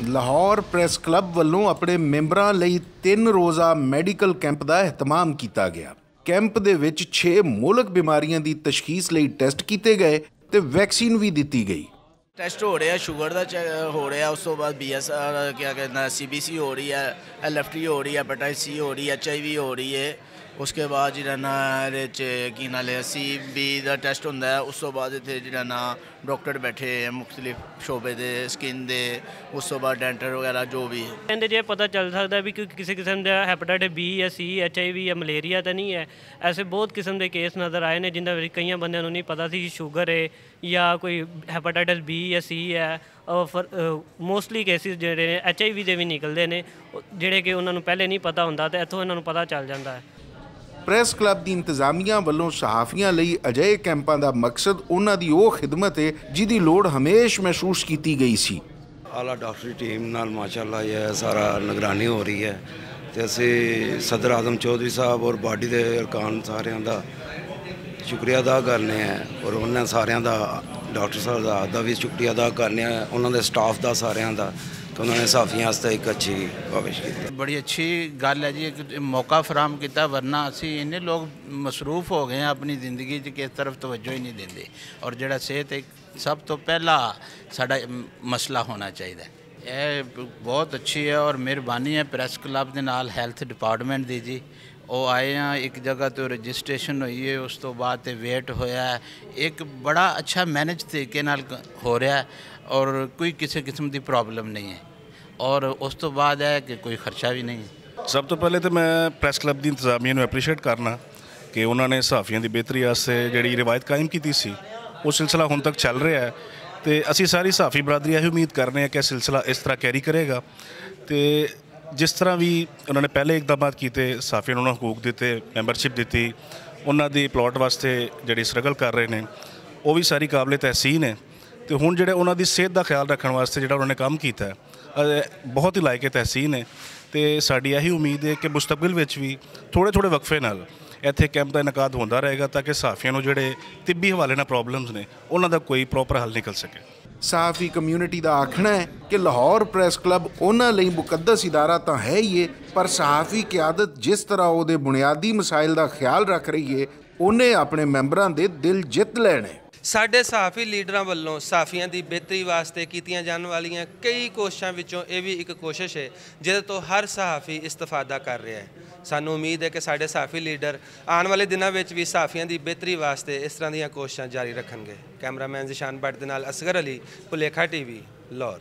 Lahore press club वालों अपने मैंबरां लई 3 रोज़ा मैडिकल कैंप का एहतमाम किया गया। कैंप दे विच 6 मूलक बीमारियां की तशखीस लई टैसट किए गए ते वैक्सीन भी दी गई। टैसट हो रहा है, शुगर का हो रहा है, उस तो बाद BS क्या कहना है CBC हो रही है, LFT हो रही है, हेपेटाइटिस C हो रही है, HIV हो रही है। उसके बाद की नाले CB का टैसट होंदा है। उस तो बाद इत्थे जिहड़ा ना डॉक्टर बैठे हैं मुख्तलिफ शोबे दे, स्किन दे, उस तो बाद डेंटल वगैरह जो भी है। कहते जे पता चल सकता भी कि किसी किस्म का हैपेटाइटिस B या C, HIV या मलेरिया तो नहीं है। ऐसे बहुत किस्म के केस नज़र आए हैं जिन्होंने कई बंद नहीं पता सी शुगर है या कोई हैपेटाइटिस B या C है। मोस्टली केसिस जोड़े HIV के भी निकलते हैं जोड़े कि उन्होंने पहले नहीं पता होंदा ते इत्थों इन्होंने पता चल जाता है। प्रेस क्लब की इंतजामिया वालों सहाफियां लई अजिहे कैंपों का मकसद उन्हां दी ओह खिदमत है जिहदी लोड़ हमेश महसूस की गई सी। आला डॉक्टरी टीम नाल माशाअल्लाह यह सारा निगरानी हो रही है तो असी सदर आजम चौधरी साहब और बॉडी के अरकान सारिਆਂ ਦਾ शुक्रिया अदा करने हैं और उन्होंने सारिਆਂ ਦਾ डॉक्टर साहब का भी शुक्रिया अदा करने हैं, उन्होंने स्टाफ का सारिਆਂ ਦਾ तो उन्होंने साफियां एक अच्छी कोशिश की। बड़ी अच्छी गल है जी, एक मौका फराम किया, वरना असी इन्ने लोग मसरूफ हो गए हैं अपनी जिंदगी किस तरफ तवज्जो ही नहीं देंगे। और जिहड़ा सेहत एक सब तो पहला साडा मसला होना चाहिए। यह बहुत अच्छी है और मेहरबानी है प्रेस क्लब के नाल हैल्थ डिपार्टमेंट दी जी। वो आए हैं एक जगह तो रजिस्ट्रेशन हुई है, उस तो बाद वेट होया है, एक बड़ा अच्छा मैनेज तरीके नाल हो रहा है और कोई किसी किस्म की प्रॉब्लम नहीं है। और उस तो बाद है कि कोई खर्चा भी नहीं है। सब तो पहले तो मैं प्रेस क्लब की इंतजामिया को एप्रीशिएट करना कि उन्होंने सहाफियों की बेहतरी वास्ते जी रिवायत कायम की सी, वो सिलसिला हुण तक चल रहा है। तो असी सारी सहाफी बरादरी यही उम्मीद कर रहे हैं कि सिलसिला इस तरह कैरी करेगा। तो जिस तरह भी उन्होंने पहले इकदाम किए, सहाफियों उन्होंने हकूक दिते, मैंबरशिप दी, उन्होंने प्लॉट वास्ते जी स्ट्रगल कर रहे हैं, वो भी सारी काबिल तहसीन है। तो हुण जिहड़े उन्होंने सेहत का ख्याल रखने वास्ते जिहड़ा उन्होंने काम किया बहुत ही लायक तहसीन है। तो साडी यही उम्मीद है कि मुस्तकबिल विच भी थोड़े थोड़े वक्फे नाल इत्थे कैंप का इनकाद होंदा रहेगा ताकि सहाफियों को जिहड़े तिब्बी हवाले नाल प्रॉब्लम्स ने उन्हां दा कोई प्रॉपर हल निकल सके। सहाफी कम्यूनिटी का आखना है कि लाहौर प्रेस क्लब उन्हां लई मुकद्दस इदारा तो है ही है, पर सहाफी क्यादत जिस तरह उहदे बुनियादी मसाइल का ख्याल रख रही है उन्हें अपने मैंबरां दे दिल जित लैणे। साडे सहाफी लीडरां वल्लों सहाफियां की बेहतरी वास्ते कीतियां जाने वालियां कई कोशिशों विचों यह भी एक कोशिश है जिहदे तो हर सहाफी इस्तेफादा कर रहा है। सानू उम्मीद है कि साडे सहाफी लीडर आने वाले दिनों में भी सहाफियां की बेहतरी वास्ते इस तरह दी कोशिशां जारी रखणगे। कैमरामैन ज़िशान भट्ट दे नाल असगर अली, भुलेखा TV, लाहौर।